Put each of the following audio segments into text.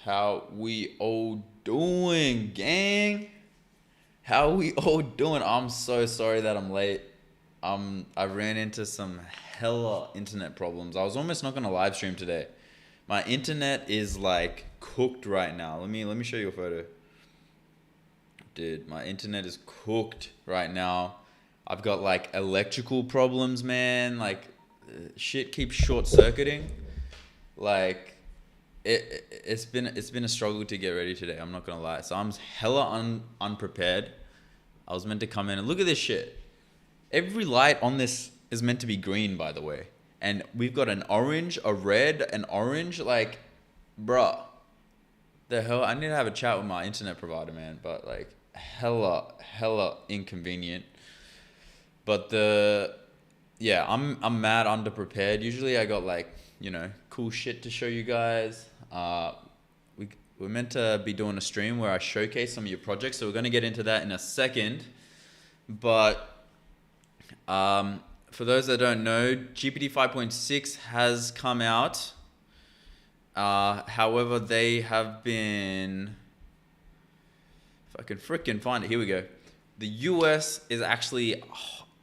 How we all doing, gang? How we all doing? I'm so sorry that I'm late. I ran into some hella internet problems. I was almost not gonna live stream today. My internet is like cooked right now. Let me show you a photo. Dude, my internet is cooked right now. I've got like electrical problems, man. Like shit keeps short circuiting. Like it's been a struggle to get ready today. I'm not gonna lie. So I'm hella unprepared. I was meant to come in and look at this shit. Every light on this is meant to be green, by the way. And we've got an orange, a red, an orange. Like, bruh, the hell? I need to have a chat with my internet provider, man. But like, hella inconvenient. But yeah, I'm mad underprepared. Usually I got like, cool shit to show you guys. We we're meant to be doing a stream where I showcase some of your projects, so we're gonna get into that in a second. But for those that don't know, GPT 5.6 has come out. However, they have been, if I can freaking find it, here we go. The US is actually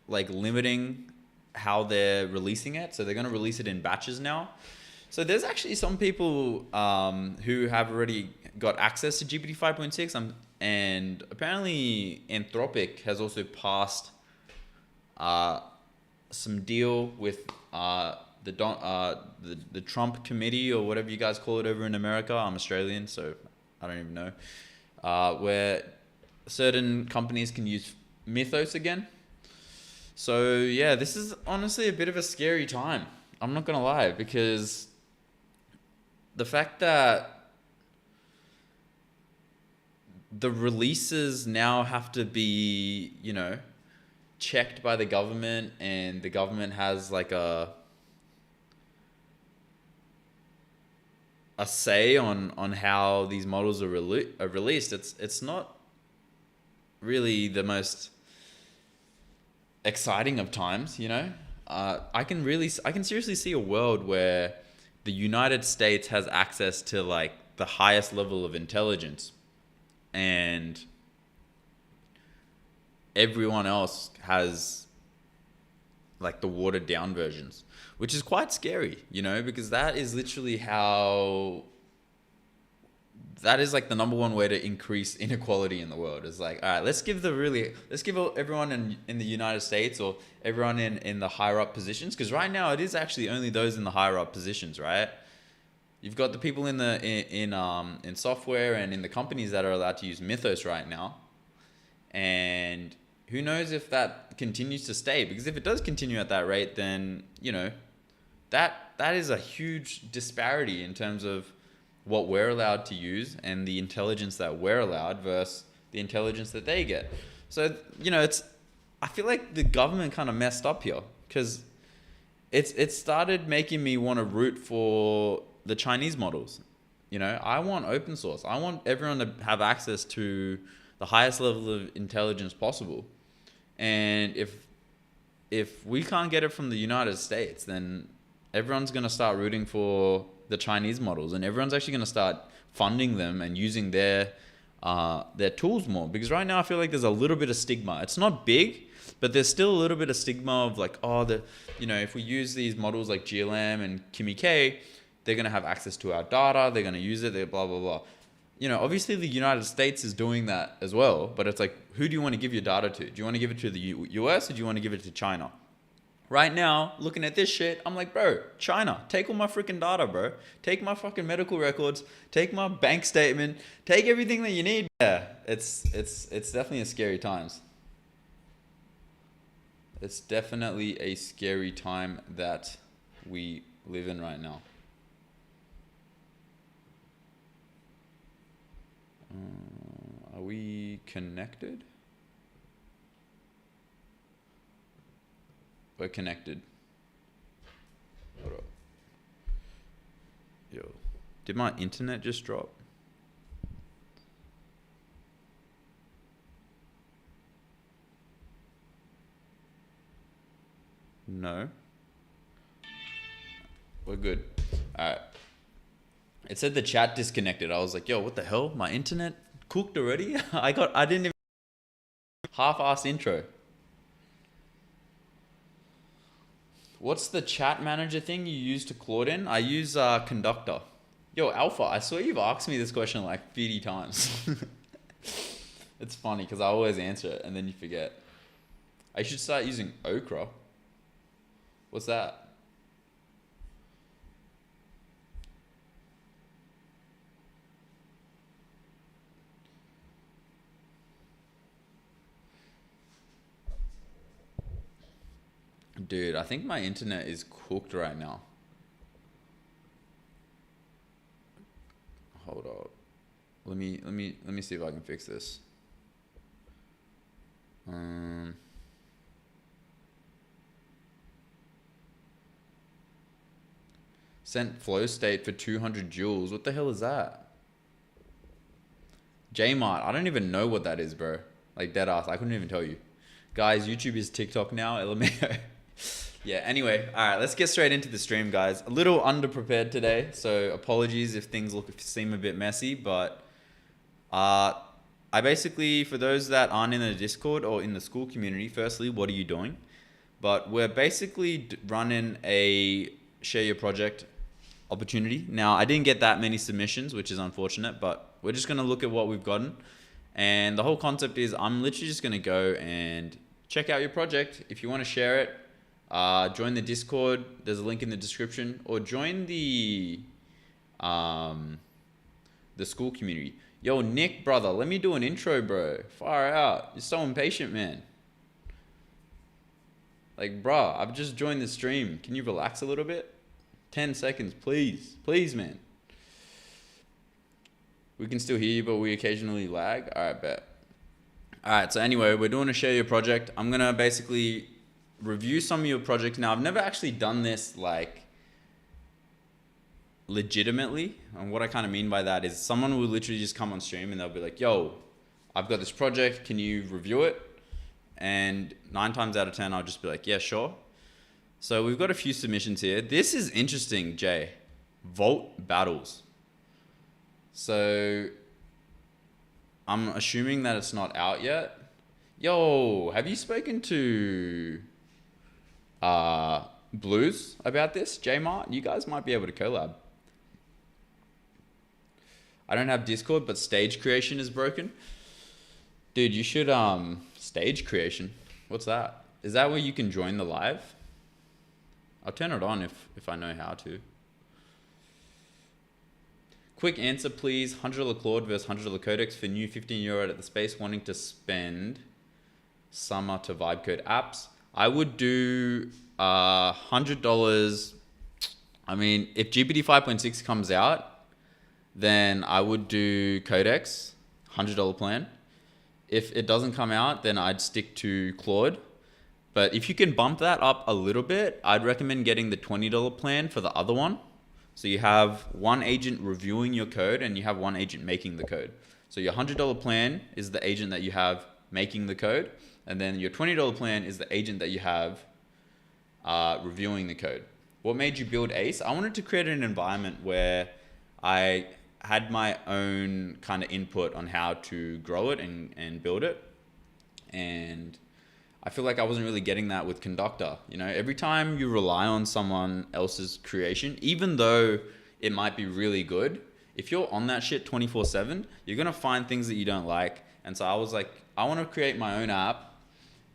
like limiting how they're releasing it. So they're going to release it in batches now. So there's actually some people who have already got access to GPT 5.6, and apparently Anthropic has also passed some deal with the Trump committee, or whatever you guys call it over in America. I'm Australian, so I don't even know. Where certain companies can use Mythos again. So yeah, this is honestly a bit of a scary time. I'm not gonna lie, because the fact that the releases now have to be, checked by the government, and the government has like a say on how these models are released. It's not really the most exciting of times, I can seriously see a world where the United States has access to like the highest level of intelligence, and everyone else has like the watered down versions, which is quite scary, because that is literally that is like the number one way to increase inequality in the world. Is like, all right, let's give everyone in the United States, or everyone in the higher up positions, because right now it is actually only those in the higher up positions, right? You've got the people in software and in the companies that are allowed to use Mythos right now, and who knows if that continues to stay? Because if it does continue at that rate, then that is a huge disparity in terms of what we're allowed to use and the intelligence that we're allowed versus the intelligence that they get. So, I feel like the government kind of messed up here, because it started making me want to root for the Chinese models. I want open source. I want everyone to have access to the highest level of intelligence possible. And if we can't get it from the United States, then everyone's going to start rooting for the Chinese models, and everyone's actually going to start funding them and using their tools more. Because right now I feel like there's a little bit of stigma. It's not big, but there's still a little bit of stigma of like, if we use these models like GLM and Kimi K, they're going to have access to our data, they're going to use it, they're blah, blah, blah. Obviously the United States is doing that as well, but it's like, who do you want to give your data to? Do you want to give it to the US, or do you want to give it to China? Right now, looking at this shit, I'm like, bro, China, take all my freaking data, bro. Take my fucking medical records, take my bank statement, take everything that you need. Yeah, it's definitely a scary times. It's definitely a scary time that we live in right now. Are we connected? We're connected. Hold up. Yo. Did my internet just drop? No. We're good. Alright. It said the chat disconnected. I was like, yo, what the hell? My internet cooked already? I didn't even half-assed intro. What's the chat manager thing you use to Claude in? I use Conductor. Yo, Alpha, I swear you've asked me this question like 50 times. It's funny because I always answer it and then you forget. I should start using Okra. What's that? Dude, I think my internet is cooked right now. Hold up. Let me see if I can fix this. Sent flow state for 200 joules. What the hell is that? Jmart. I don't even know what that is, bro. Like dead ass. I couldn't even tell you. Guys, YouTube is TikTok now. LMAO. Yeah, anyway. All right, let's get straight into the stream, guys. A little underprepared today, so apologies if things seem a bit messy, but I basically, for those that aren't in the Discord or in the school community, firstly, what are you doing? But we're basically running a share your project opportunity. Now, I didn't get that many submissions, which is unfortunate, but we're just going to look at what we've gotten. And the whole concept is I'm literally just going to go and check out your project. If you want to share it, join the Discord. There's a link in the description, or join the school community. Yo, Nick, brother, let me do an intro, bro. Far out. You're so impatient, man. Like, bruh, I've just joined the stream. Can you relax a little bit? 10 seconds, please. Please, man. We can still hear you, but we occasionally lag. All right, bet. All right, so anyway, we're doing a share your project. I'm going to basically review some of your projects. Now, I've never actually done this, like, legitimately. And what I kind of mean by that is someone will literally just come on stream and they'll be like, yo, I've got this project. Can you review it? And 9 times out of 10, I'll just be like, yeah, sure. So we've got a few submissions here. This is interesting, Jay. Vault battles. So I'm assuming that it's not out yet. Yo, have you spoken to Blues about this, J-Mart? You guys might be able to collab. I don't have Discord, but stage creation is broken. Dude, you should stage creation. What's that? Is that where you can join the live? I'll turn it on if I know how to. Quick answer, please. $100 Claude versus $100 Codex for new €15 at the space, wanting to spend summer to Vibecode apps. I would do $100. I mean, if GPT 5.6 comes out, then I would do Codex, $100 plan. If it doesn't come out, then I'd stick to Claude. But if you can bump that up a little bit, I'd recommend getting the $20 plan for the other one. So you have one agent reviewing your code and you have one agent making the code. So your $100 plan is the agent that you have making the code. And then your $20 plan is the agent that you have reviewing the code. What made you build Ace? I wanted to create an environment where I had my own kind of input on how to grow it and build it. And I feel like I wasn't really getting that with Conductor. You know, every time you rely on someone else's creation, even though it might be really good, if you're on that shit 24/7, you're going to find things that you don't like. And so I was like, I want to create my own app.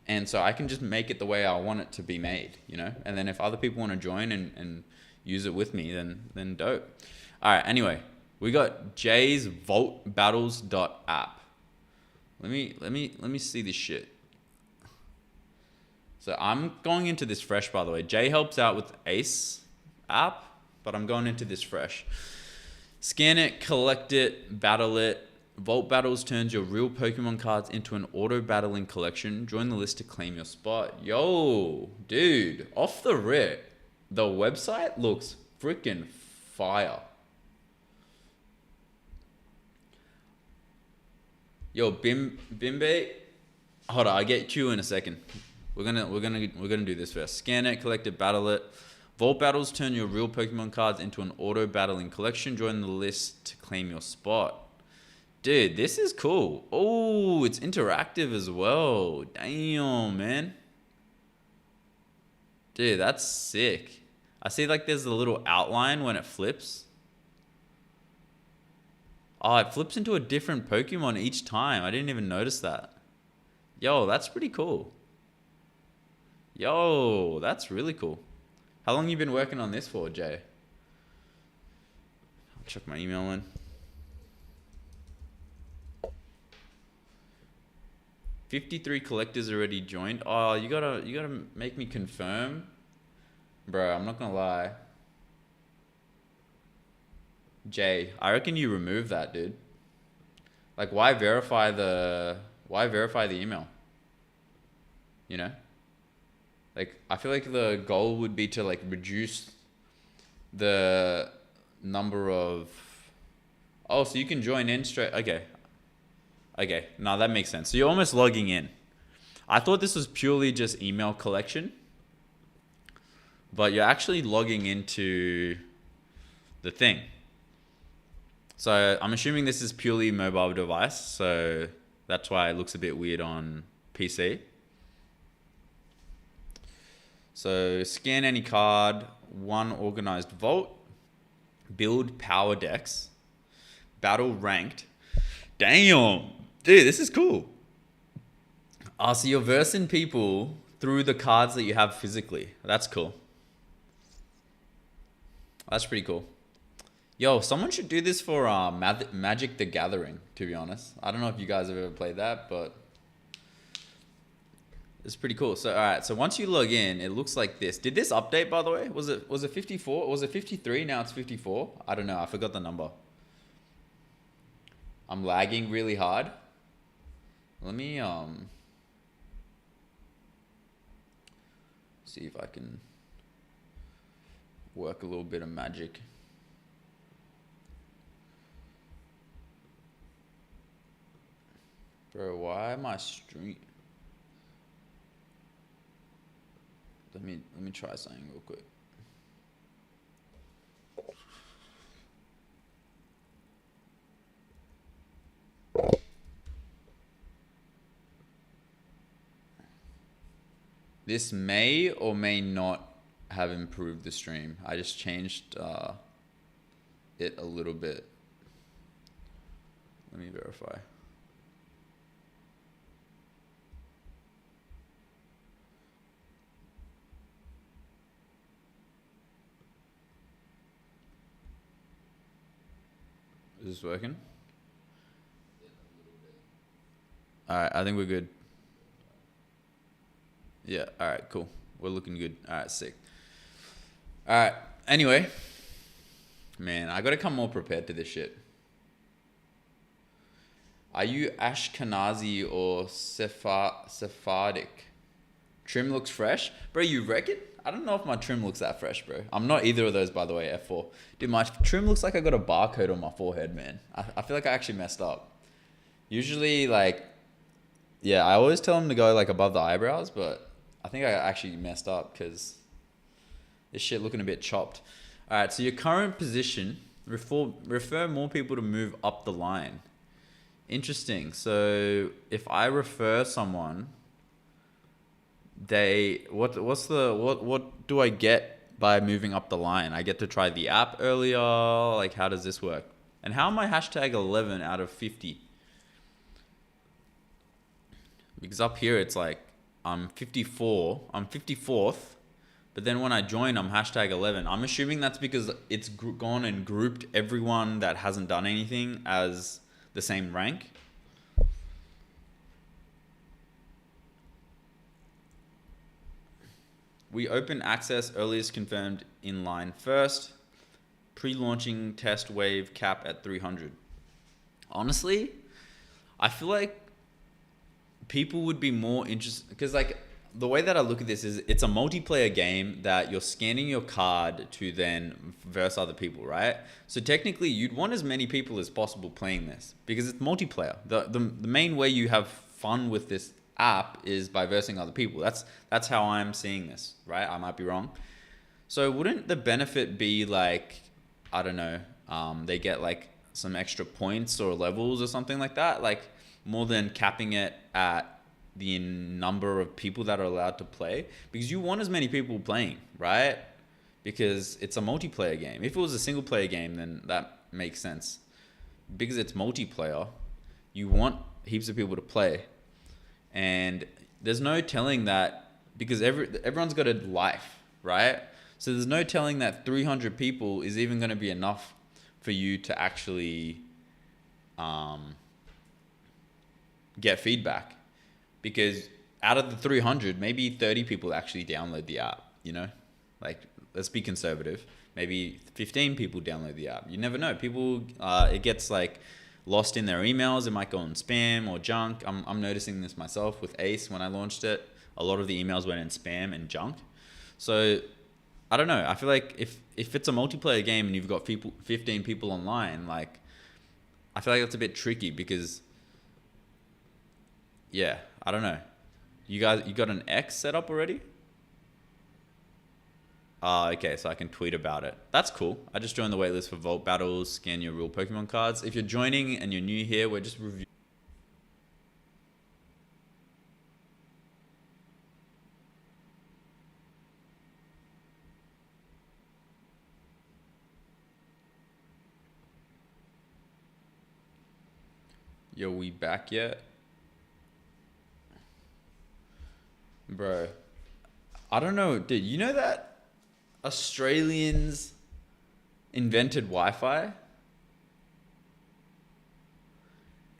And so I can just make it the way I want it to be made, you know? And then if other people want to join and use it with me, then dope. All right, anyway, we got Jay's vaultbattles.app. Let me see this shit. So I'm going into this fresh, by the way. Jay helps out with Ace app, but I'm going into this fresh. Scan it, collect it, battle it. Vault Battles turns your real Pokemon cards into an auto-battling collection. Join the list to claim your spot. Yo, dude, off the rip, the website looks freaking fire. Yo, Bimbe, hold on, I'll get you in a second. We're gonna do this first. Scan it, collect it, battle it. Vault battles turn your real Pokemon cards into an auto battling collection. Join the list to claim your spot. Dude, this is cool. Oh, it's interactive as well. Damn, man. Dude, that's sick. I see like there's a little outline when it flips. Oh, it flips into a different Pokemon each time. I didn't even notice that. Yo, that's pretty cool. Yo, that's really cool. How long you been working on this for, Jay? I'll check my email in. 53 collectors already joined. Oh, you gotta make me confirm. Bro, I'm not gonna lie. Jay, I reckon you remove that, dude. Like, why verify the email? You know? Like, I feel like the goal would be to like reduce the number of... Oh, so you can join in straight... Okay, no, that makes sense. So you're almost logging in. I thought this was purely just email collection, but you're actually logging into the thing. So I'm assuming this is purely mobile device, so that's why it looks a bit weird on PC. So scan any card, one organized vault, build power decks, battle ranked. Damn, dude, this is cool. Oh, so you're versing people through the cards that you have physically. That's cool. That's pretty cool. Yo, someone should do this for Magic the Gathering, to be honest. I don't know if you guys have ever played that, but it's pretty cool. So, all right. So once you log in, it looks like this. Did this update, by the way? Was it 54? Was it 53? Now it's 54. I don't know. I forgot the number. I'm lagging really hard. Let me see if I can work a little bit of magic. Bro, why am I stream? Let me try something real quick. This may or may not have improved the stream. I just changed it a little bit. Let me verify. Is this working? All right, I think we're good. Yeah, all right, cool. We're looking good. All right, sick. All right, anyway. Man, I gotta come more prepared to this shit. Are you Ashkenazi or Sephardic? Trim looks fresh? Bro, you reckon? I don't know if my trim looks that fresh, bro. I'm not either of those, by the way, F4. Dude, my trim looks like I got a barcode on my forehead, man. I feel like I actually messed up. Usually, like, yeah, I always tell them to go, like, above the eyebrows, but I think I actually messed up because this shit looking a bit chopped. All right, so your current position, refer more people to move up the line. Interesting. So if I refer someone... what do I get by moving up the line? I get to try the app earlier. Like, how does this work? And how am I hashtag 11 out of 50? Because up here it's like I'm 54th, but then when I join I'm hashtag 11. I'm assuming that's because it's gone and grouped everyone that hasn't done anything as the same rank. We open access, earliest confirmed in line first. Pre-launching test wave cap at 300. Honestly, I feel like people would be more interested because, like, the way that I look at this is it's a multiplayer game that you're scanning your card to then verse other people, right? So technically you'd want as many people as possible playing this because it's multiplayer. The main way you have fun with this app is by versing other people. That's how I'm seeing this, right? I might be wrong. So wouldn't the benefit be like, I don't know, they get like some extra points or levels or something like that? Like more than capping it at the number of people that are allowed to play? Because you want as many people playing, right? Because it's a multiplayer game. If it was a single player game, then that makes sense. Because it's multiplayer, you want heaps of people to play. And there's no telling that, because everyone's got a life, right? So there's no telling that 300 people is even going to be enough for you to actually get feedback. Because out of the 300, maybe 30 people actually download the app, you know? Like, let's be conservative. Maybe 15 people download the app. You never know. People, it gets like lost in their emails. It might go in spam or junk. I'm noticing this myself with Ace when I launched it. A lot of the emails went in spam and junk. So I don't know. I feel like if it's a multiplayer game and you've got 15 people online, like, I feel like that's a bit tricky because, yeah, I don't know. You got an X set up already? Okay, so I can tweet about it. That's cool. I just joined the waitlist for Vault Battles, scan your real Pokemon cards. If you're joining and you're new here, we're just reviewing. Yo, we back yet? Bro, I don't know, dude. You know that Australians invented Wi-Fi?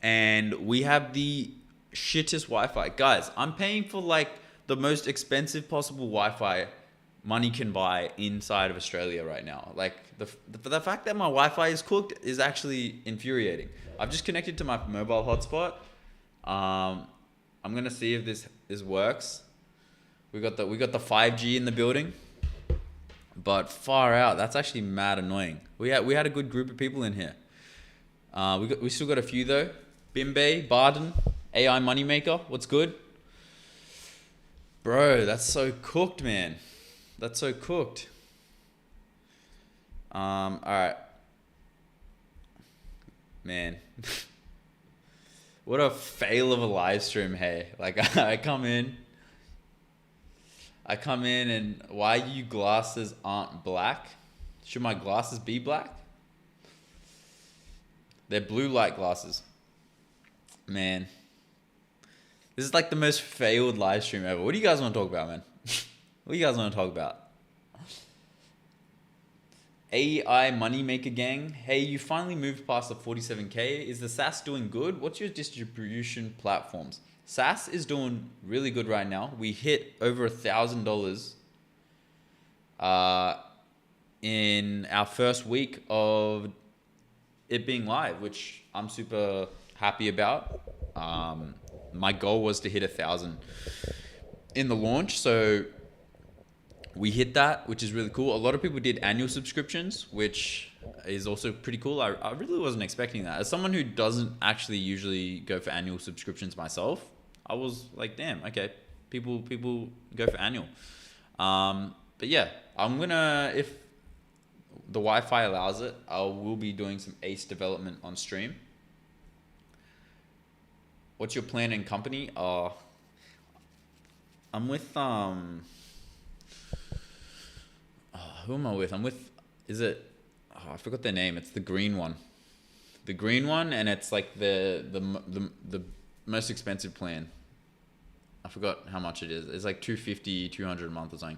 And we have the shittest Wi-Fi. Guys, I'm paying for like the most expensive possible Wi-Fi money can buy inside of Australia right now. Like the fact that my Wi-Fi is cooked is actually infuriating. I've just connected to my mobile hotspot. I'm gonna see if this works. We got the 5G in the building, but far out. That's actually mad annoying. We had a good group of people in here. We still got a few though. Bimbe, Barden, AI Moneymaker. What's good, bro? That's so cooked, man. That's so cooked. All right, man. What a fail of a live stream, hey. Like I come in and why you glasses aren't black? Should my glasses be black? They're blue light glasses. Man. This is like the most failed live stream ever. What do you guys want to talk about, man? What do you guys want to talk about? AI Moneymaker Gang. Hey, you finally moved past the 47K. Is the SaaS doing good? What's your distribution platforms? SaaS is doing really good right now. We hit over $1,000 in our first week of it being live, which I'm super happy about. My goal was to hit 1,000 in the launch, so we hit that, which is really cool. A lot of people did annual subscriptions, which is also pretty cool. I really wasn't expecting that. As someone who doesn't actually usually go for annual subscriptions myself, I was like, damn, okay, people go for annual. But yeah, I'm gonna, if the Wi-Fi allows it, I will be doing some Ace development on stream. What's your plan and company? I'm with who am I with? I'm with, I forgot their name. It's the green one. The green one, and it's like the most expensive plan. I forgot how much it is. It's like $250, $200 a month or something.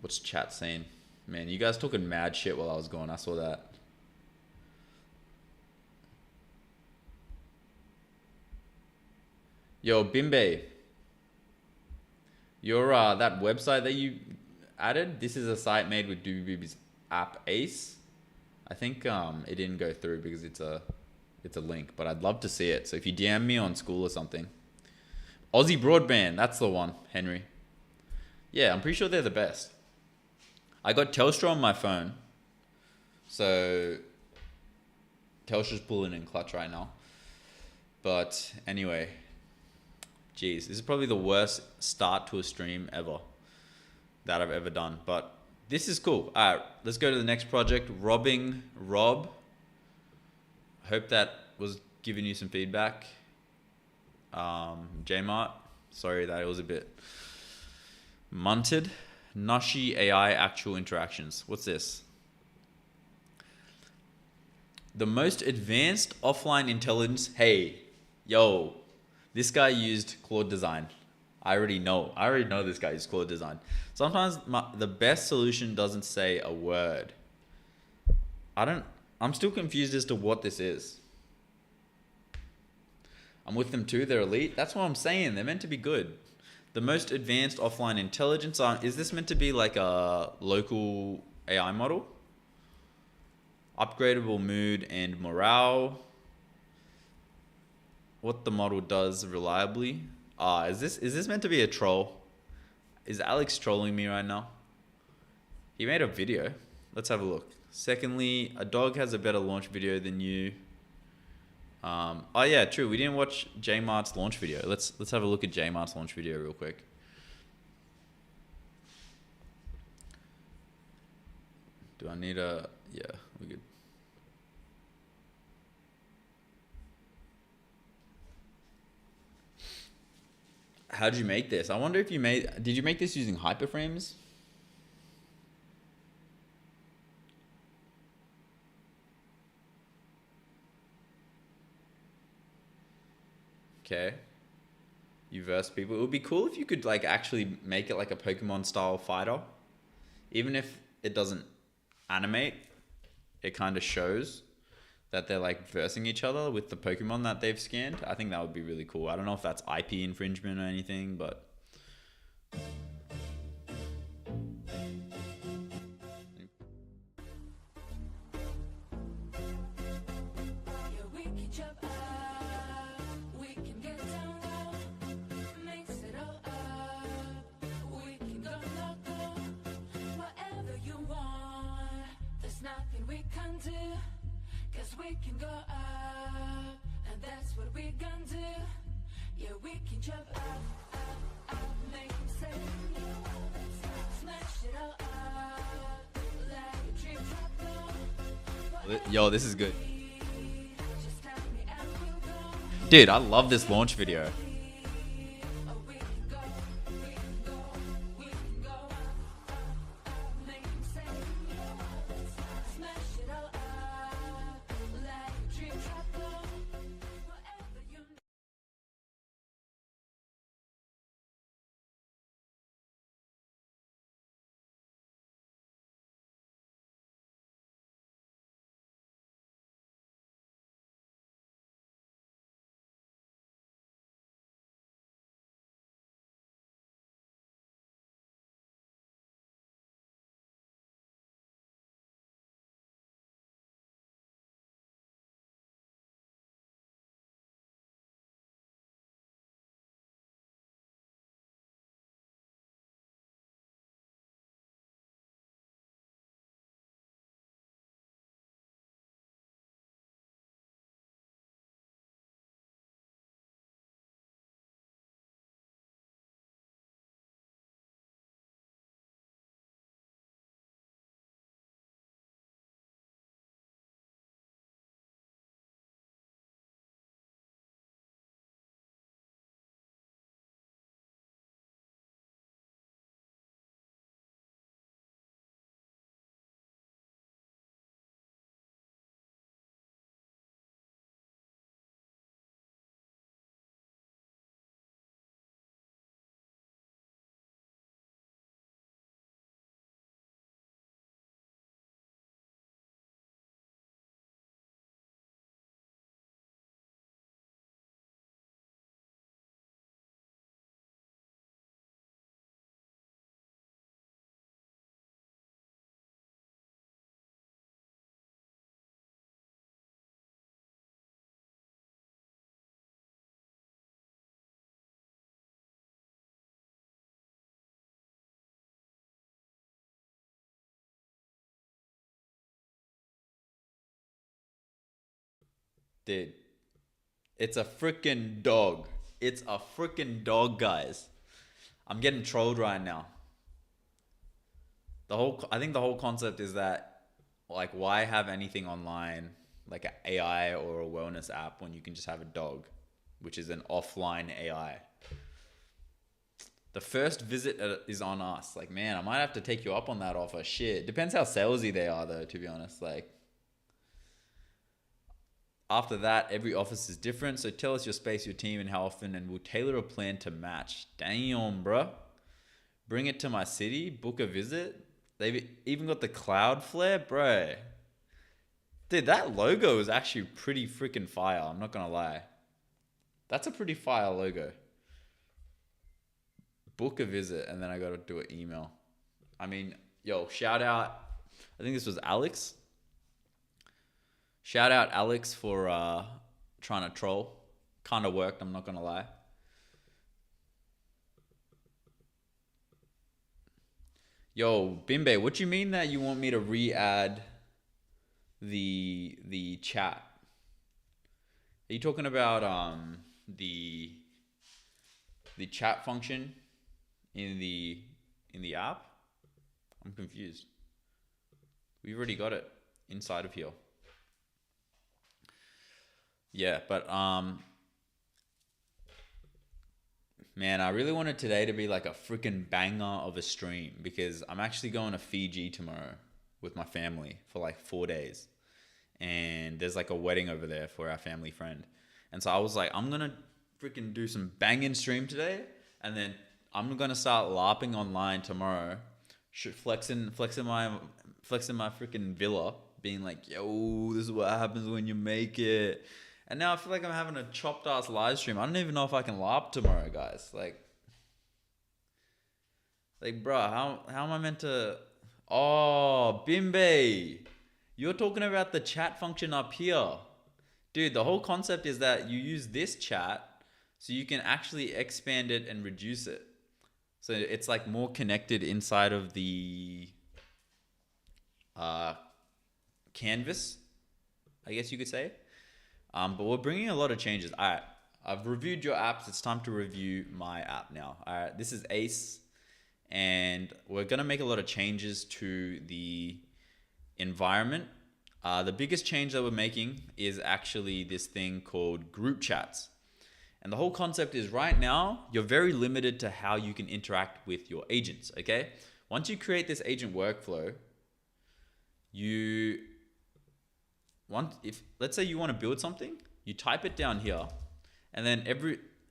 What's chat saying? Man, you guys talking mad shit while I was gone. I saw that. Yo, Bimbe. Your that website that you added, this is a site made with Doobie's app Ace. I think it didn't go through because it's a link, but I'd love to see it. So if you DM me on school or something. Aussie Broadband, that's the one, Henry. Yeah, I'm pretty sure they're the best. I got Telstra on my phone, so Telstra's pulling in clutch right now. But anyway, Jeez, this is probably the worst start to a stream ever that I've ever done. But this is cool. All right, let's go to the next project. Robbing Rob. Hope that was giving you some feedback. Jmart. Sorry that it was a bit munted. Nashi AI actual interactions. What's this? The most advanced offline intelligence. Hey, yo, this guy used Claude Design. I already know this guy used Claude Design. Sometimes the best solution doesn't say a word. I'm still confused as to what this is. I'm with them too. They're elite. That's what I'm saying. They're meant to be good. The most advanced offline intelligence. Is this meant to be like a local AI model? Upgradable mood and morale. What the model does reliably. Is this meant to be a troll? Is Alex trolling me right now? He made a video. Let's have a look. Secondly, a dog has a better launch video than you. Oh yeah, true. We didn't watch Jmart's launch video. Let's have a look at Jmart's launch video real quick. Do I need a? Yeah, we good. How did you make this? I wonder if did you make this using hyperframes? Okay. You verse people. It would be cool if you could like actually make it like a Pokemon style fighter. Even if it doesn't animate, it kind of shows that they're like versing each other with the Pokemon that they've scanned. I think that would be really cool. I don't know if that's IP infringement or anything, but we can go up, and that's what we're gonna do. Yeah, we can jump up, make them say, smash it all up, like a dream drop low. yo, this is good. Dude, I love this launch video. Dude, it's a freaking dog. It's a freaking dog, guys. I'm getting trolled right now. I think the whole concept is that, like, why have anything online like an AI or a wellness app when you can just have a dog, which is an offline AI. The first visit is on us. Like, man, I might have to take you up on that offer. Shit. Depends how salesy they are, though, to be honest. Like, after that, every office is different. So tell us your space, your team, and how often, and we'll tailor a plan to match. Damn, bro. Bring it to my city. Book a visit. They've even got the Cloudflare, bro. Dude, that logo is actually pretty freaking fire. I'm not going to lie. That's a pretty fire logo. Book a visit, and then I got to do an email. I mean, yo, shout out. I think this was Alex. Shout out Alex for trying to troll. Kind of worked, I'm not going to lie. Yo, Bimbe, what you mean that you want me to re-add the chat? Are you talking about the chat function in the app? I'm confused. We've already got it inside of here. Yeah, but man, I really wanted today to be like a freaking banger of a stream because I'm actually going to Fiji tomorrow with my family for like 4 days. And there's like a wedding over there for our family friend. And so I was like, I'm going to freaking do some banging stream today. And then I'm going to start LARPing online tomorrow. Flexing my freaking villa. Being like, yo, this is what happens when you make it. And now I feel like I'm having a chopped ass live stream. I don't even know if I can LARP tomorrow, guys. Like bro, how am I meant to... Oh, Bimbe. You're talking about the chat function up here. Dude, the whole concept is that you use this chat so you can actually expand it and reduce it. So it's like more connected inside of the canvas, I guess you could say. But we're bringing a lot of changes. All right, I've reviewed your apps. It's time to review my app now. All right, this is Ace, and we're going to make a lot of changes to the environment. The biggest change that we're making is actually this thing called group chats. And the whole concept is right now, you're very limited to how you can interact with your agents, okay? Once you create this agent workflow, let's say you want to build something, you type it down here, and then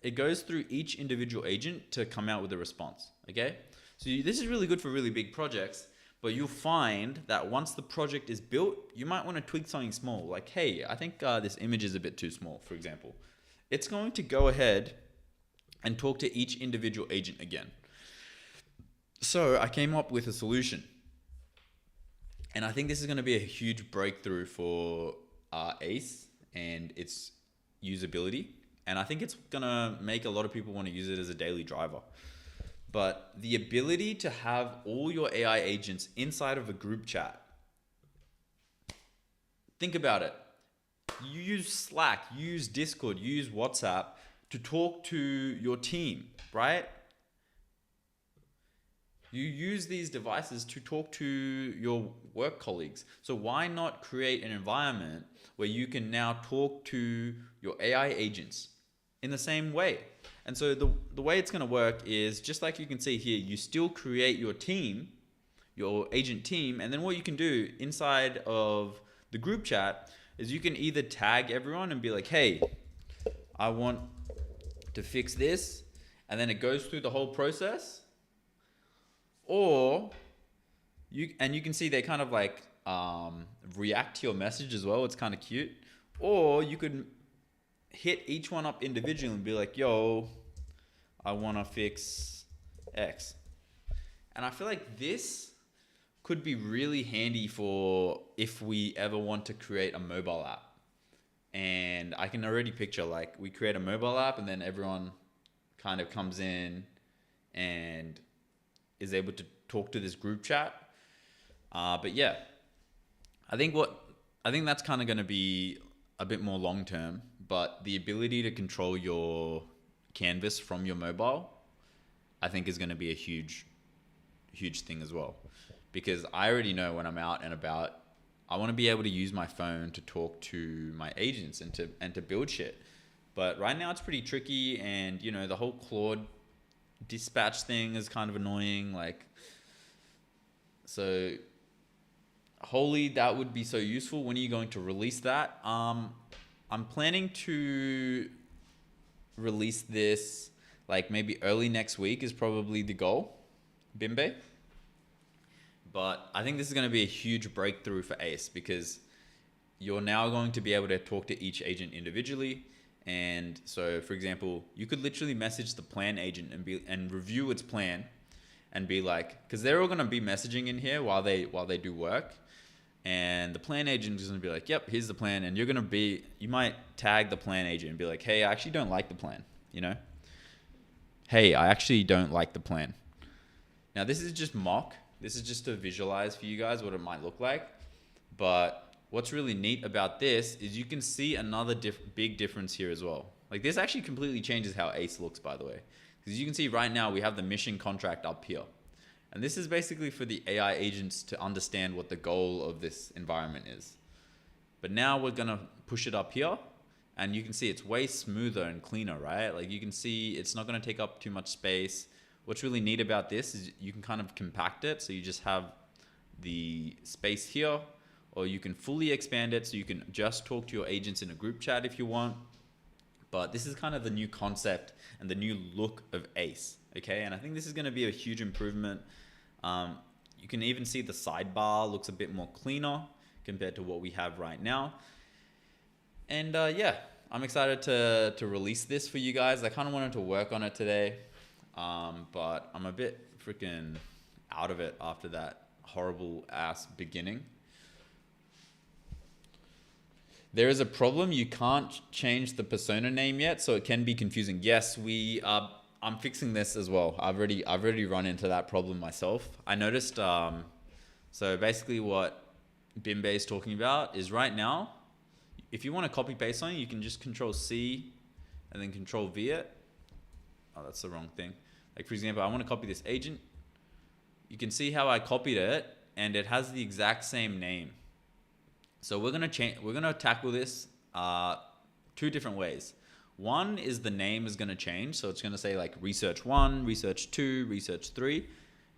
it goes through each individual agent to come out with a response, okay? So this is really good for really big projects, but you'll find that once the project is built, you might want to tweak something small, like, hey, I think this image is a bit too small, for example. It's going to go ahead and talk to each individual agent again. So I came up with a solution. And I think this is going to be a huge breakthrough for Ace and its usability. And I think it's going to make a lot of people want to use it as a daily driver. But the ability to have all your AI agents inside of a group chat. Think about it. You use Slack, you use Discord, you use WhatsApp to talk to your team, right? You use these devices to talk to your work colleagues. So why not create an environment where you can now talk to your AI agents in the same way? And so the way it's going to work is just like you can see here, you still create your team, your agent team, and then what you can do inside of the group chat is you can either tag everyone and be like, hey, I want to fix this, and then it goes through the whole process. Or you can see they kind of like react to your message as well. It's kind of cute. Or you could hit each one up individually and be like, yo, I want to fix X. And I feel like this could be really handy for if we ever want to create a mobile app. And I can already picture like we create a mobile app and then everyone kind of comes in and is able to talk to this group chat. But yeah, I think that's kind of going to be a bit more long term, but the ability to control your canvas from your mobile, I think is going to be a huge thing as well. Because I already know when I'm out and about, I want to be able to use my phone to talk to my agents and to build shit. But right now it's pretty tricky, and you know, the whole Claude dispatch thing is kind of annoying. Like, so holy, that would be so useful. When are you going to release that? I'm planning to release this like maybe early next week is probably the goal, Bimbe. But I think this is going to be a huge breakthrough for Ace, because you're now going to be able to talk to each agent individually. And so, for example, you could literally message the plan agent and review its plan and be like, because they're all going to be messaging in here while they do work. And the plan agent is going to be like, yep, here's the plan. And you might tag the plan agent and be like, hey, I actually don't like the plan, you know? Hey, I actually don't like the plan. Now, this is just mock. This is just to visualize for you guys what it might look like. But what's really neat about this is you can see another big difference here as well. Like, this actually completely changes how Ace looks, by the way. Because you can see right now we have the mission contract up here. And this is basically for the AI agents to understand what the goal of this environment is. But now we're going to push it up here. And you can see it's way smoother and cleaner, right? Like, you can see it's not going to take up too much space. What's really neat about this is you can kind of compact it. So you just have the space here, or you can fully expand it. So you can just talk to your agents in a group chat if you want. But this is kind of the new concept and the new look of Ace. Okay. And I think this is going to be a huge improvement. You can even see the sidebar looks a bit more cleaner compared to what we have right now. And yeah, I'm excited to release this for you guys. I kind of wanted to work on it today. But I'm a bit freaking out of it after that horrible ass beginning. There is a problem. You can't change the persona name yet, so it can be confusing. Yes, I'm fixing this as well. I've already run into that problem myself. I noticed, so basically what Bimbe is talking about is right now, if you want to copy paste something, you can just Control C and then Control V it. Oh, that's the wrong thing. Like, for example, I want to copy this agent. You can see how I copied it, and it has the exact same name. So we're gonna tackle this two different ways. One is the name is gonna change, so it's gonna say like Research 1, Research 2, Research 3,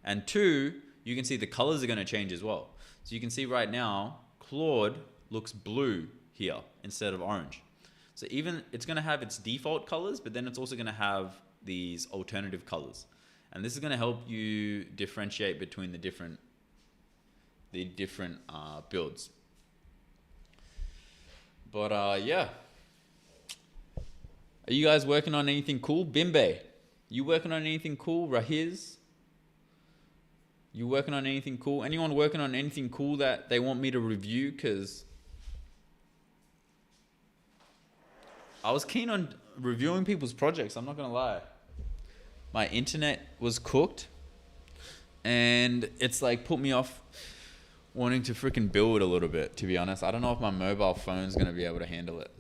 and 2, you can see the colors are gonna change as well. So you can see right now, Claude looks blue here instead of orange. So even it's gonna have its default colors, but then it's also gonna have these alternative colors, and this is gonna help you differentiate between the different builds. But yeah. Are you guys working on anything cool? Bimbe, you working on anything cool? Rahiz, you working on anything cool? Anyone working on anything cool that they want me to review? Because I was keen on reviewing people's projects, I'm not gonna lie. My internet was cooked, and it's like put me off wanting to freaking build a little bit, to be honest. I don't know if my mobile phone's gonna be able to handle it.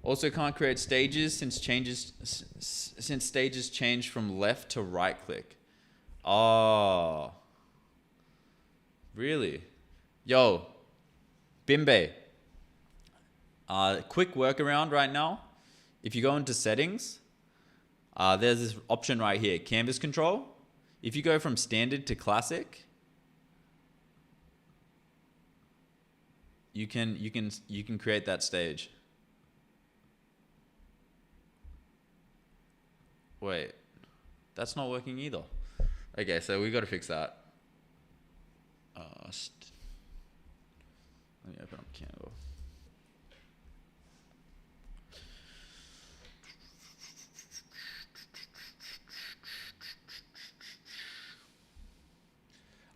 Also can't create stages since stages change from left to right click. Oh, really? Yo, Bimbe, quick workaround right now. If you go into settings, there's this option right here, canvas control. If you go from standard to classic, you can create that stage. Wait, that's not working either. Okay, so we got to fix that. Let me open up Canva.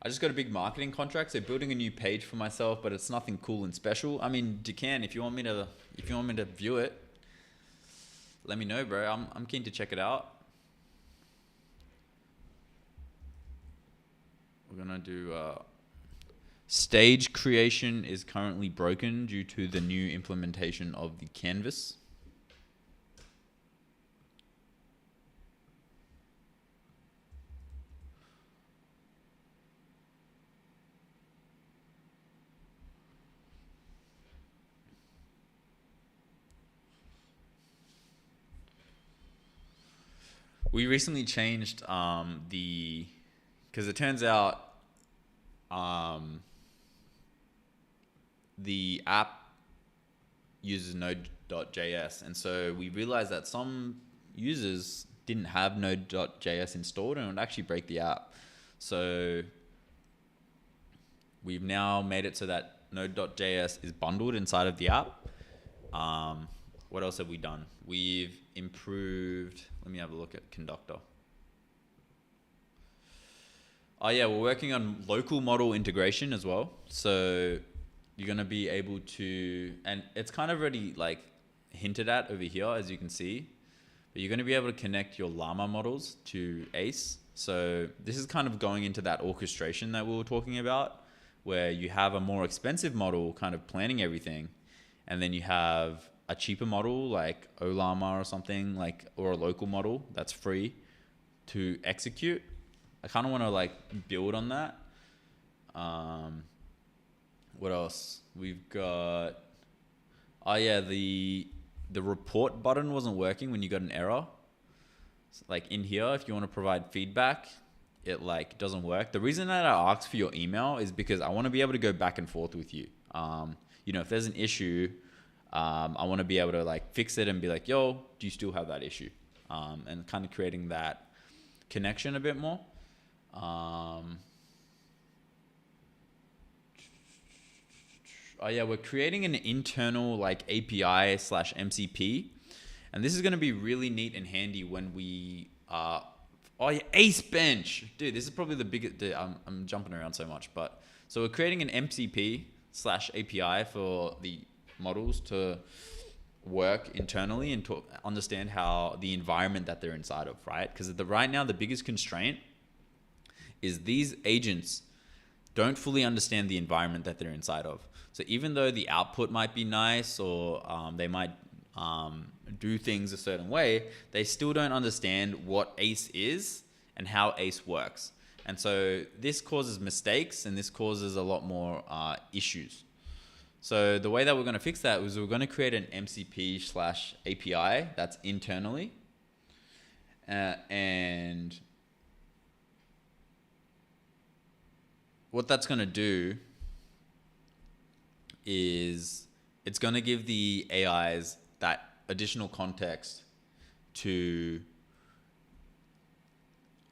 I just got a big marketing contract, so building a new page for myself, but it's nothing cool and special. I mean, you can if you want me to view it. Let me know, bro. I'm keen to check it out. We're gonna do Stage creation is currently broken due to the new implementation of the canvas. We recently changed because it turns out the app uses Node.js, and so we realized that some users didn't have Node.js installed, and it would actually break the app. So we've now made it so that Node.js is bundled inside of the app. What else have we done? We've improved. Let me have a look at Conductor. Oh yeah, we're working on local model integration as well. So you're going to be able to, and it's kind of already like hinted at over here, as you can see, but you're going to be able to connect your llama models to ACE. So this is kind of going into that orchestration that we were talking about, where you have a more expensive model kind of planning everything, and then you have a cheaper model like Olama or something, like, or a local model that's free to execute. I kind of want to like build on that. What else? We've got, oh yeah, the report button wasn't working when you got an error. Like in here, if you want to provide feedback, it like doesn't work. The reason that I asked for your email is because I want to be able to go back and forth with you. You know, if there's an issue, I want to be able to like fix it and be like, yo, do you still have that issue? And kind of creating that connection a bit more. Oh yeah, we're creating an internal like API / MCP, and this is going to be really neat and handy when we oh yeah, Ace Bench, dude. This is probably the biggest. Dude, I'm jumping around so much, but so we're creating an MCP / API for the models to work internally and to understand how the environment that they're inside of, right? Because right now the biggest constraint is these agents don't fully understand the environment that they're inside of. So even though the output might be nice, or they might do things a certain way, they still don't understand what ACE is and how ACE works. And so this causes mistakes, and this causes a lot more issues. So the way that we're going to fix that is we're going to create an MCP / API that's internally. And what that's going to do is it's going to give the AIs that additional context to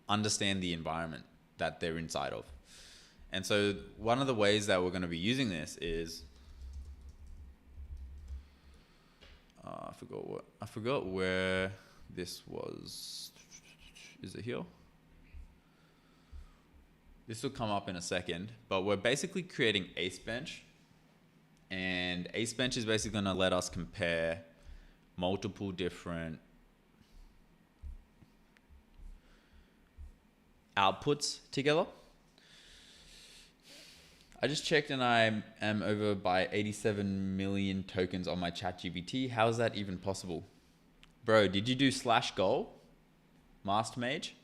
understand the environment that they're inside of. And so one of the ways that we're going to be using this is, I forgot where this was. Is it here? This will come up in a second, but we're basically creating Ace Bench, and Ace Bench is basically going to let us compare multiple different outputs together. I just checked and I am over by 87 million tokens on my ChatGPT. How is that even possible? Bro, did you do /goal? Master Mage?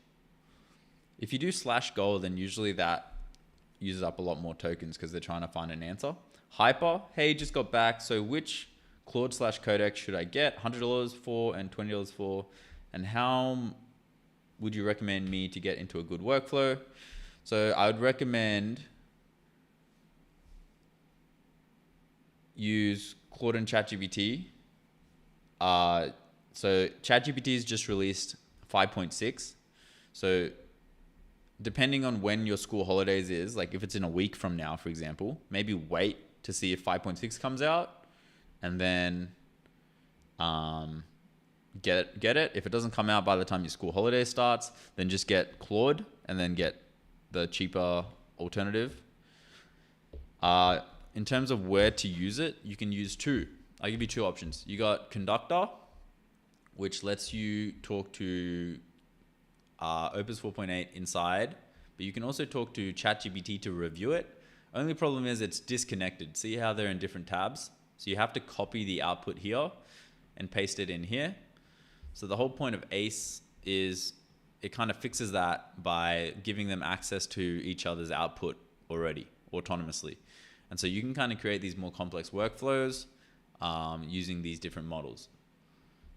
If you do /goal, then usually that uses up a lot more tokens because they're trying to find an answer. Hyper, hey, just got back. So which Claude / Codex should I get? $100 for and $20 for? And how would you recommend me to get into a good workflow? So I would recommend use Claude and ChatGPT. So ChatGPT has just released 5.6. So depending on when your school holidays is, like if it's in a week from now, for example, maybe wait to see if 5.6 comes out, and then get it. If it doesn't come out by the time your school holiday starts, then just get Claude and then get the cheaper alternative. In terms of where to use it, you can use two. I'll give you two options. You got Conductor, which lets you talk to Opus 4.8 inside, but you can also talk to ChatGPT to review it. Only problem is it's disconnected. See how they're in different tabs? So you have to copy the output here and paste it in here. So the whole point of ACE is it kind of fixes that by giving them access to each other's output already autonomously. And so you can kind of create these more complex workflows using these different models.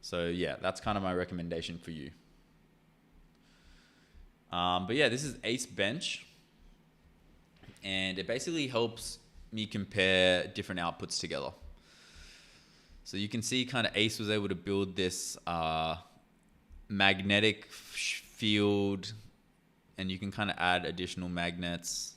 So yeah, that's kind of my recommendation for you. But yeah, this is ACE Bench. And it basically helps me compare different outputs together. So you can see kind of ACE was able to build this magnetic field, and you can kind of add additional magnets.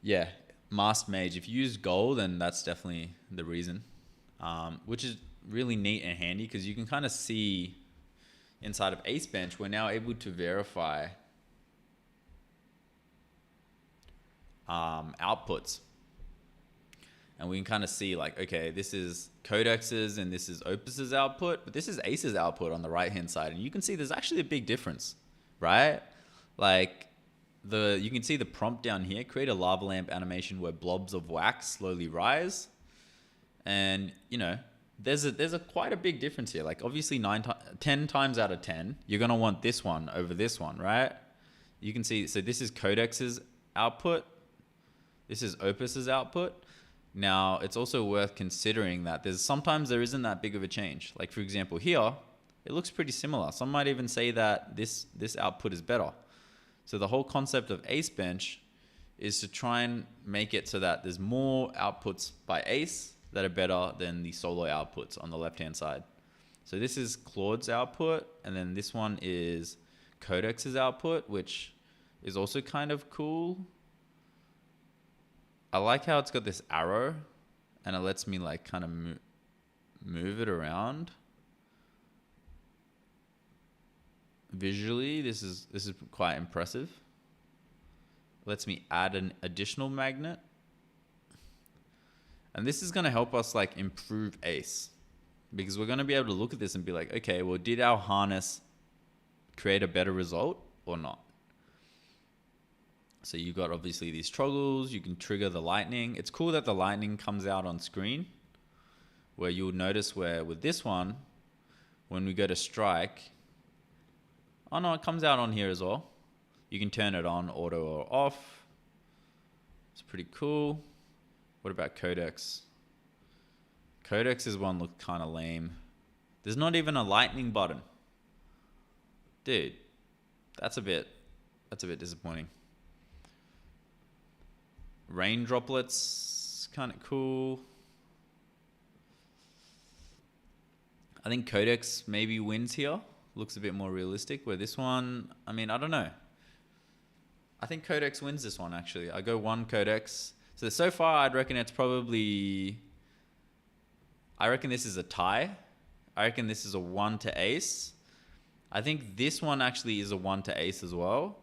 Yeah, Masked Mage. If you use gold, then that's definitely the reason, which is really neat and handy because you can kind of see inside of ACE Bench, we're now able to verify outputs. And we can kind of see like, okay, this is Codex's and this is Opus's output, but this is ACE's output on the right-hand side. And you can see there's actually a big difference, right? Like you can see the prompt down here, create a lava lamp animation where blobs of wax slowly rise. And, you know, there's a quite a big difference here. Like obviously 10 times out of 10, you're going to want this one over this one, right? You can see, so this is Codex's output. This is Opus's output. Now, it's also worth considering that sometimes there isn't that big of a change. Like for example, here, it looks pretty similar. Some might even say that this output is better. So the whole concept of ACE Bench is to try and make it so that there's more outputs by ACE that are better than the solo outputs on the left-hand side. So this is Claude's output, and then this one is Codex's output, which is also kind of cool. I like how it's got this arrow and it lets me like kind of move it around. Visually, this is quite impressive. Lets me add an additional magnet. And this is going to help us like improve ACE, because we're going to be able to look at this and be like, okay, well, did our harness create a better result or not? So you've got obviously these toggles, you can trigger the lightning. It's cool that the lightning comes out on screen, where you'll notice where with this one, when we go to strike, oh no, it comes out on here as well. You can turn it on, auto or off. It's pretty cool. What about Codex? Codex's one looked kind of lame. There's not even a lightning button. Dude, that's a bit disappointing. Rain droplets, kind of cool. I think Codex maybe wins here. Looks a bit more realistic, where this one, I mean, I don't know. I think Codex wins this one, actually. I go one Codex. So far, I'd reckon it's probably... I reckon this is a tie. I reckon this is a 1 to ACE. I think this one actually is a 1 to ACE as well.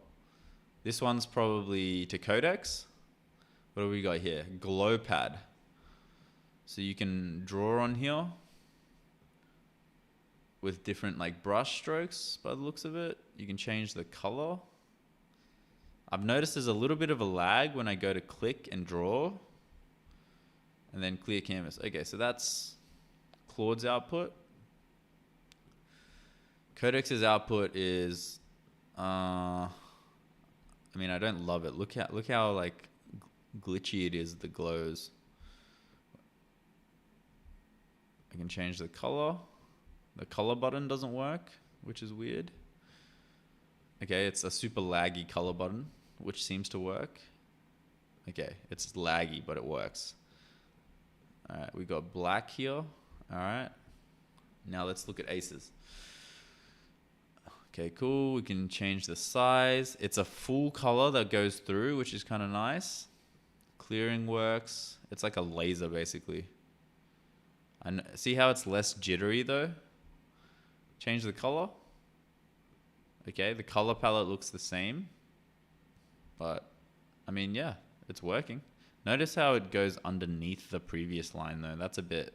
This one's probably to Codex. What do we got here? Glow pad. So you can draw on here with different like brush strokes by the looks of it. You can change the color. I've noticed there's a little bit of a lag when I go to click and draw and then clear canvas. Okay, so that's Claude's output. Codex's output is, I mean, I don't love it. Look how like glitchy it is, the glows. I can change the color. The color button doesn't work, which is weird. Okay, it's a super laggy color button, which seems to work. Okay, it's laggy, but it works. All right, we got black here. All right, now let's look at aces. Okay, cool. We can change the size. It's a full color that goes through, which is kind of nice. Clearing works. It's like a laser, basically. And see how it's less jittery, though? Change the color. Okay, the color palette looks the same. But, I mean, yeah, it's working. Notice how it goes underneath the previous line, though. That's a bit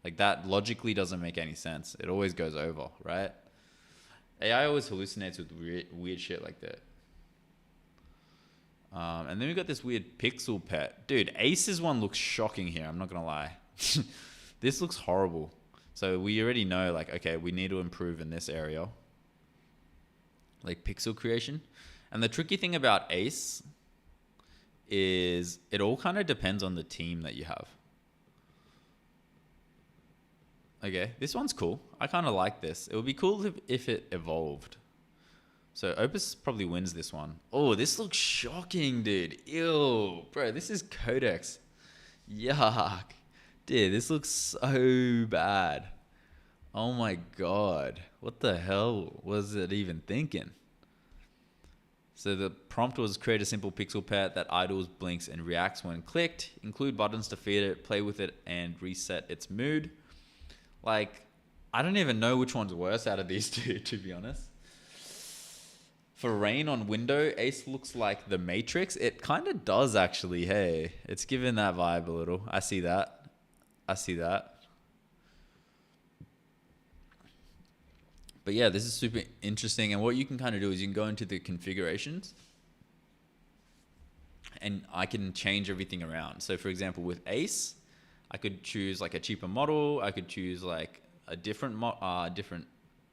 Like that logically doesn't make any sense. It always goes over, right? AI always hallucinates with weird shit like that. And then we got this weird pixel pet. Dude, Ace's one looks shocking here. I'm not going to lie. This looks horrible. So we already know, like, okay, we need to improve in this area. Like pixel creation. And the tricky thing about Ace is it all kind of depends on the team that you have. Okay, this one's cool. I kind of like this. It would be cool if it evolved. So Opus probably wins this one. Oh, this looks shocking, dude. Ew. Bro, this is Codex. Yuck. Dude, this looks so bad. Oh my god. What the hell was it even thinking? So the prompt was create a simple pixel pet that idles, blinks, and reacts when clicked. Include buttons to feed it, play with it, and reset its mood. Like, I don't even know which one's worse out of these two, to be honest. For rain on window, Ace looks like the Matrix. It kind of does, actually. Hey, it's giving that vibe a little. I see that. But yeah, this is super interesting. And what you can kind of do is you can go into the configurations and I can change everything around. So for example, with Ace, I could choose like a cheaper model. I could choose like a different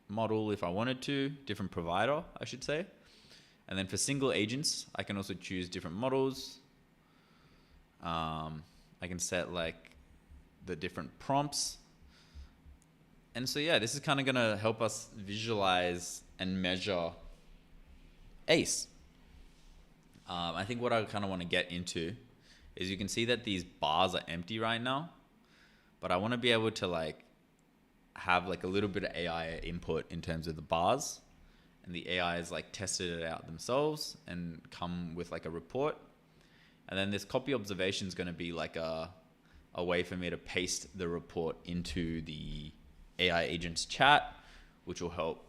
model if I wanted to, different provider, I should say. And then for single agents, I can also choose different models. I can set like the different prompts. And so, yeah, this is kind of going to help us visualize and measure Ace. I think what I kind of want to get into is you can see that these bars are empty right now, but I want to be able to like have like a little bit of AI input in terms of the bars, and the AI has like tested it out themselves and come with like a report. And then this copy observation is going to be like a way for me to paste the report into the AI agent's chat, which will help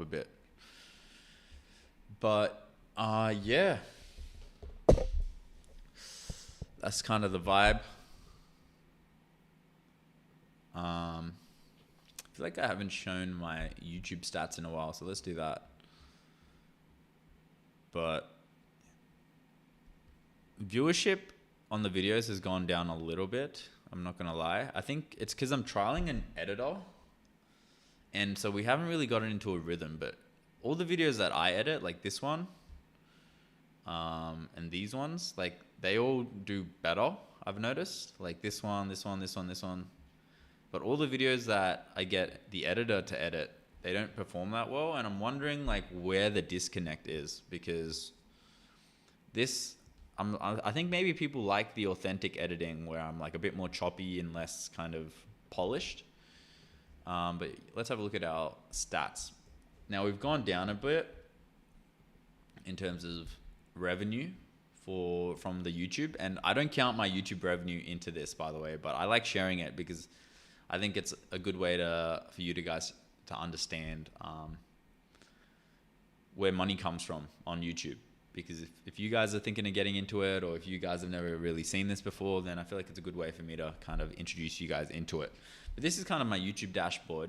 a bit. But yeah, that's kind of the vibe. I feel like I haven't shown my YouTube stats in a while, so let's do that. But viewership on the videos has gone down a little bit. I'm not gonna lie. I think it's because I'm trialing an editor, and so we haven't really gotten into a rhythm. But all the videos that I edit, like this one, and these ones, like they all do better. I've noticed, like this one. But all the videos that I get the editor to edit, they don't perform that well, and I'm wondering like where the disconnect is, because this. I think maybe people like the authentic editing where I'm like a bit more choppy and less kind of polished. But let's have a look at our stats. Now we've gone down a bit in terms of revenue from the YouTube, and I don't count my YouTube revenue into this, by the way, but I like sharing it because I think it's a good way for you guys to understand where money comes from on YouTube. Because if you guys are thinking of getting into it, or if you guys have never really seen this before, then I feel like it's a good way for me to kind of introduce you guys into it. But this is kind of my YouTube dashboard,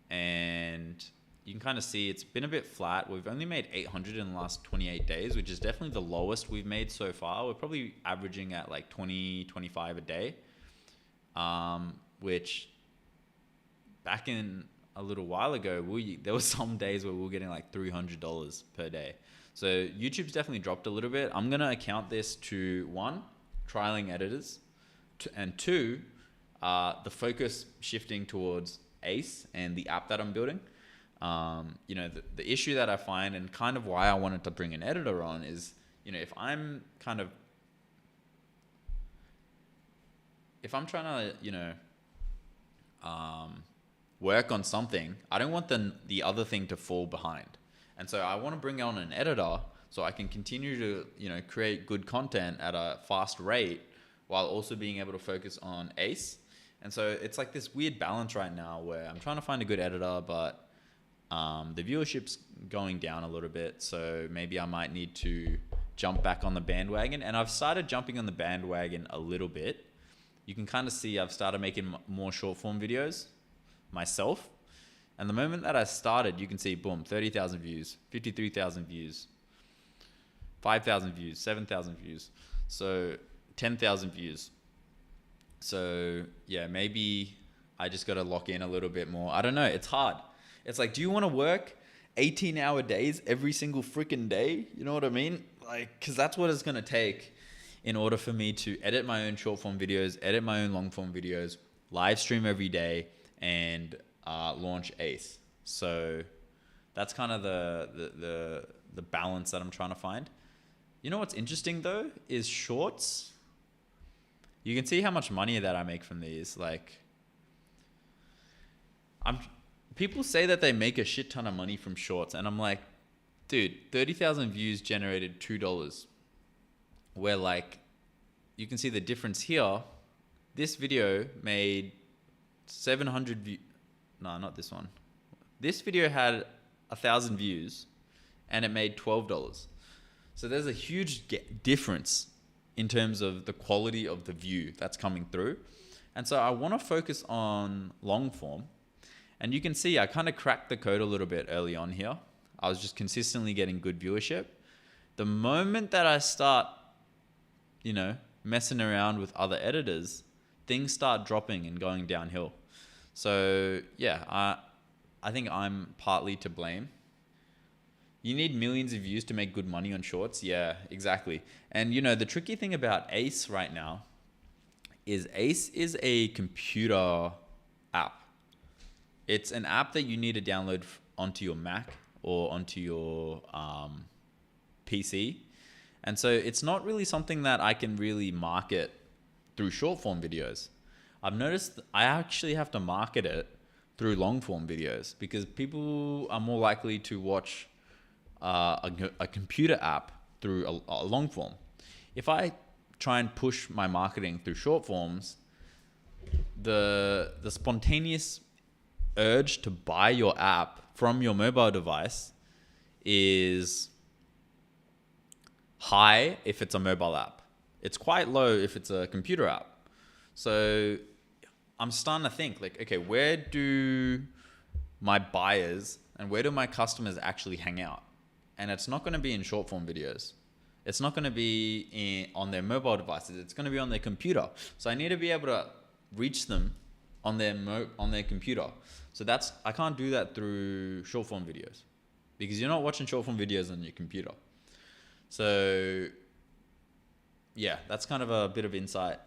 and you can kind of see it's been a bit flat. We've only made 800 in the last 28 days, which is definitely the lowest we've made so far. We're probably averaging at like 20, 25 a day, which back in a little while ago, there were some days where we were getting like $300 per day. So YouTube's definitely dropped a little bit. I'm going to account this to one, trialing editors, and two, the focus shifting towards Ace and the app that I'm building. You know, the issue that I find, and kind of why I wanted to bring an editor on, is, you know, if I'm trying to, you know, work on something, I don't want the other thing to fall behind. And so I want to bring on an editor so I can continue to, you know, create good content at a fast rate while also being able to focus on Ace. And so it's like this weird balance right now where I'm trying to find a good editor, but the viewership's going down a little bit. So maybe I might need to jump back on the bandwagon. And I've started jumping on the bandwagon a little bit. you can kind of see I've started making more short form videos myself. And the moment that I started, you can see, boom, 30,000 views, 53,000 views, 5,000 views, 7,000 views, so 10,000 views. So yeah, maybe I just got to lock in a little bit more. I don't know. It's hard. It's like, do you want to work 18-hour days every single freaking day? You know what I mean? Like, because that's what it's going to take in order for me to edit my own short form videos, edit my own long form videos, live stream every day, and launch Ace. So that's kind of the balance that I'm trying to find. You know what's interesting though is shorts. You can see how much money that I make from these. Like, people say that they make a shit ton of money from shorts, and I'm like, dude, 30,000 views generated $2. Where like, you can see the difference here. This video made 700 views. No, not this one. This video had 1,000 views and it made $12. So there's a huge difference in terms of the quality of the view that's coming through. And so I want to focus on long form. And you can see I kind of cracked the code a little bit early on here. I was just consistently getting good viewership. The moment that I start, you know, messing around with other editors, things start dropping and going downhill. So yeah, I think I'm partly to blame. You need millions of views to make good money on shorts. Yeah, exactly. And you know, the tricky thing about Ace right now is Ace is a computer app. It's an app that you need to download onto your Mac or onto your PC. And so it's not really something that I can really market through short form videos. I've noticed I actually have to market it through long form videos because people are more likely to watch a computer app through a long form. If I try and push my marketing through short forms, the spontaneous urge to buy your app from your mobile device is high if it's a mobile app. It's quite low if it's a computer app. So I'm starting to think like, okay, where do my buyers and where do my customers actually hang out? And it's not going to be in short form videos. It's not going to be on their mobile devices. It's going to be on their computer. So I need to be able to reach them on their computer. So I can't do that through short form videos because you're not watching short form videos on your computer. So yeah, that's kind of a bit of insight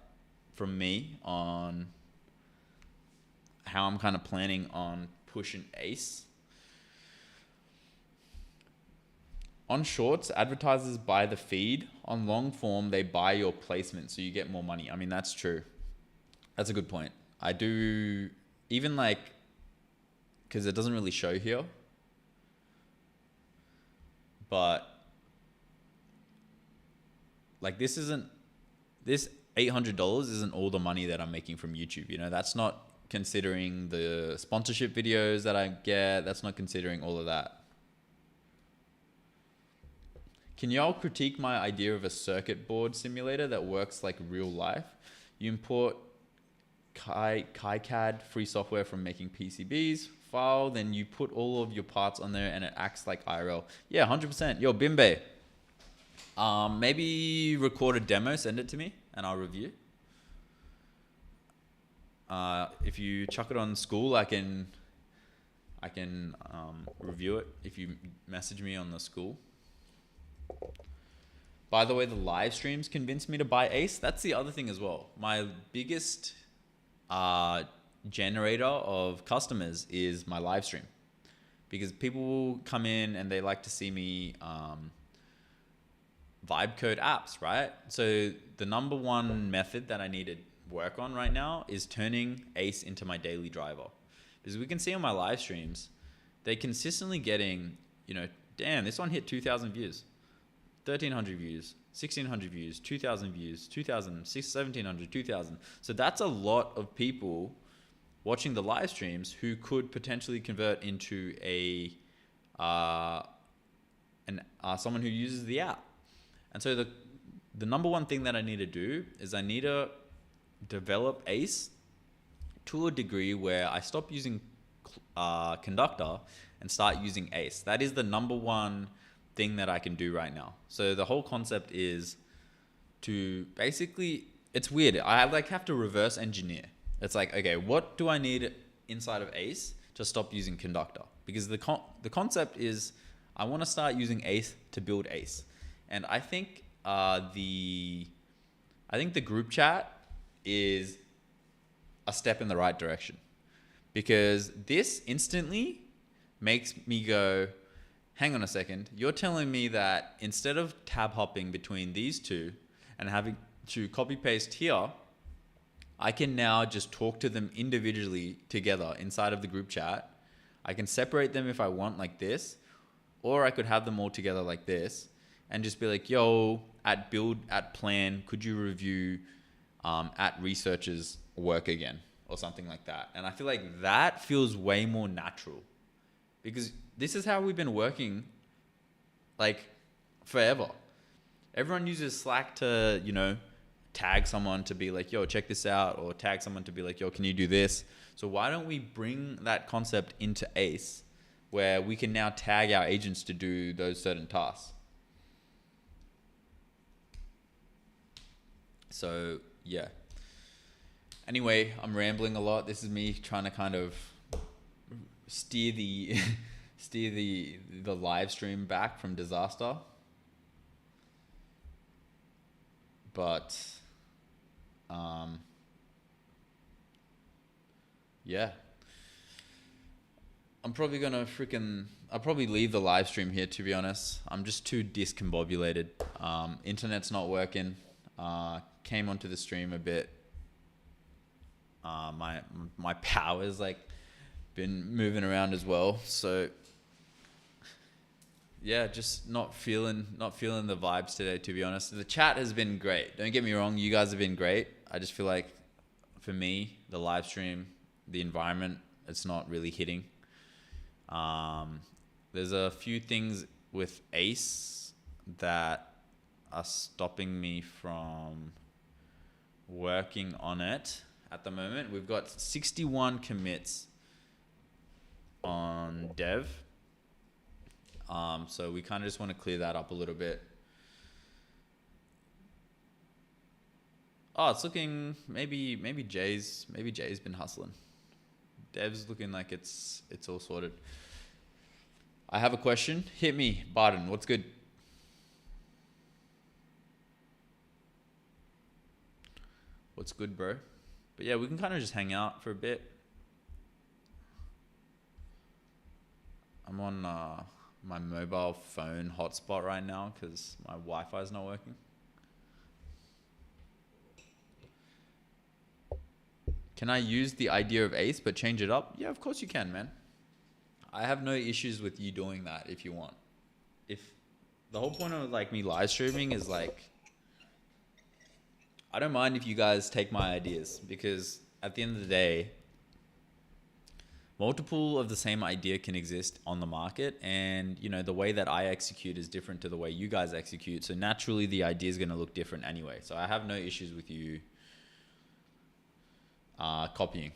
from me on how I'm kind of planning on pushing Ace. On shorts, advertisers buy the feed. On long form, they buy your placement, so you get more money. I mean, that's true. That's a good point. I do, even like, because it doesn't really show here, but like this $800 isn't all the money that I'm making from YouTube. You know, that's not considering the sponsorship videos that I get. That's not considering all of that. Can y'all critique my idea of a circuit board simulator that works like real life? You import KiCad free software from making PCBs file, then you put all of your parts on there and it acts like IRL. Yeah, 100%. Yo, Bimbe. Maybe record a demo, send it to me and I'll review. If you chuck it on school, I can review it if you message me on the school. By the way, the live streams convinced me to buy Ace. That's the other thing as well. My biggest generator of customers is my live stream, because people will come in and they like to see me vibe code apps, right? So the number one method that I need to work on right now is turning Ace into my daily driver, because we can see on my live streams, they're consistently getting, you know, damn, this one hit 2,000 views. 1,300 views, 1,600 views, 2,000 views, 2,000, 1,700, 2,000. So that's a lot of people watching the live streams who could potentially convert into someone who uses the app. And so the number one thing that I need to do is I need to develop ACE to a degree where I stop using conductor and start using ACE. That is the number one thing that I can do right now. So the whole concept is to basically, it's weird. I like have to reverse engineer. It's like, okay, what do I need inside of ACE to stop using conductor? Because the concept is I want to start using ACE to build ACE. And I think the group chat is a step in the right direction, because this instantly makes me go, hang on a second, you're telling me that instead of tab hopping between these two and having to copy paste here, I can now just talk to them individually together inside of the group chat. I can separate them if I want like this, or I could have them all together like this and just be like, yo, at build, at plan, could you review at researchers work again or something like that? And I feel like that feels way more natural, because this is how we've been working like forever. Everyone uses Slack to, you know, tag someone to be like, yo, check this out, or tag someone to be like, yo, can you do this? So why don't we bring that concept into ACE, where we can now tag our agents to do those certain tasks? So yeah. Anyway, I'm rambling a lot. This is me trying to kind of steer the the live stream back from disaster. But yeah. I'll probably leave the live stream here, to be honest. I'm just too discombobulated. Internet's not working. Came onto the stream a bit. My power's like been moving around as well. So yeah, just not feeling the vibes today, to be honest. The chat has been great. Don't get me wrong, you guys have been great. I just feel like for me, the live stream, the environment, it's not really hitting. There's a few things with ACE that are stopping me from working on it at the moment. We've got 61 commits on dev. So we kind of just want to clear that up a little bit. Oh, it's looking maybe Jay's been hustling. Dev's looking like it's all sorted. I have a question. Hit me, Barden. What's good? What's good, bro? But yeah, we can kind of just hang out for a bit. I'm on my mobile phone hotspot right now because my Wi-Fi is not working. Can I use the idea of ACE but change it up? Yeah, of course you can, man. I have no issues with you doing that if you want. If the whole point of like me live streaming is like, I don't mind if you guys take my ideas, because at the end of the day, multiple of the same idea can exist on the market, and you know, the way that I execute is different to the way you guys execute. So naturally the idea is going to look different anyway. So I have no issues with you copying.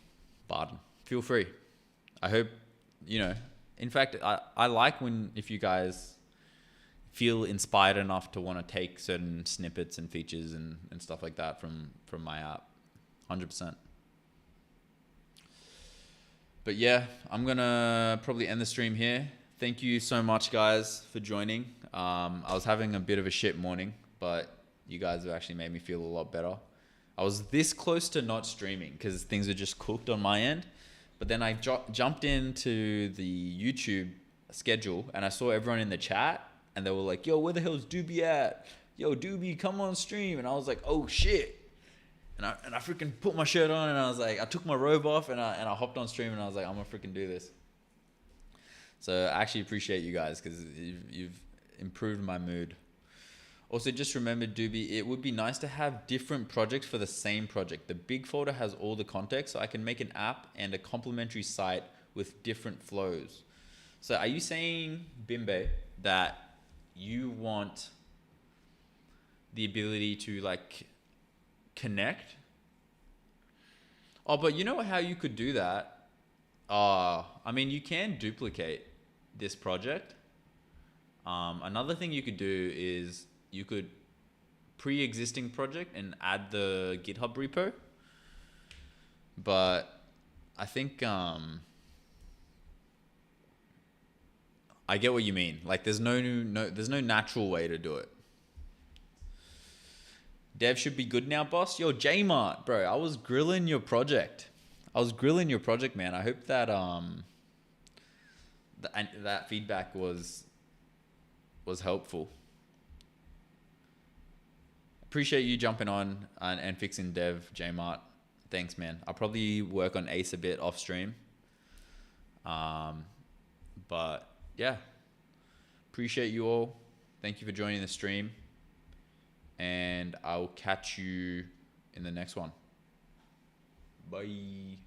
Barden, feel free. I hope, you know, in fact, I like if you guys feel inspired enough to want to take certain snippets and features and stuff like that from my app. 100%. But yeah, I'm gonna probably end the stream here. Thank you so much, guys, for joining. I was having a bit of a shit morning, but you guys have actually made me feel a lot better. I was this close to not streaming because things were just cooked on my end. But then I jumped into the YouTube schedule and I saw everyone in the chat and they were like, yo, where the hell's Doobie at? Yo, Doobie, come on stream. And I was like, oh shit. And I freaking put my shirt on and I was like, I took my robe off and I hopped on stream and I was like, I'm gonna freaking do this. So I actually appreciate you guys because you've improved my mood. Also, just remember, Doobie, it would be nice to have different projects for the same project. The big folder has all the context, so I can make an app and a complementary site with different flows. So are you saying, Bimbe, that you want the ability to like connect Oh, but you know how you could do that? I mean, you can duplicate this project. Another thing you could do is you could pre-existing project and add the GitHub repo. But I think I get what you mean. Like, there's there's no natural way to do it. Dev should be good now, boss. Yo, Jmart, bro. I was grilling your project. Man. I hope that that feedback was helpful. Appreciate you jumping on and fixing Dev, Jmart. Thanks, man. I'll probably work on Ace a bit off stream. But yeah, appreciate you all. Thank you for joining the stream. And I'll catch you in the next one. Bye.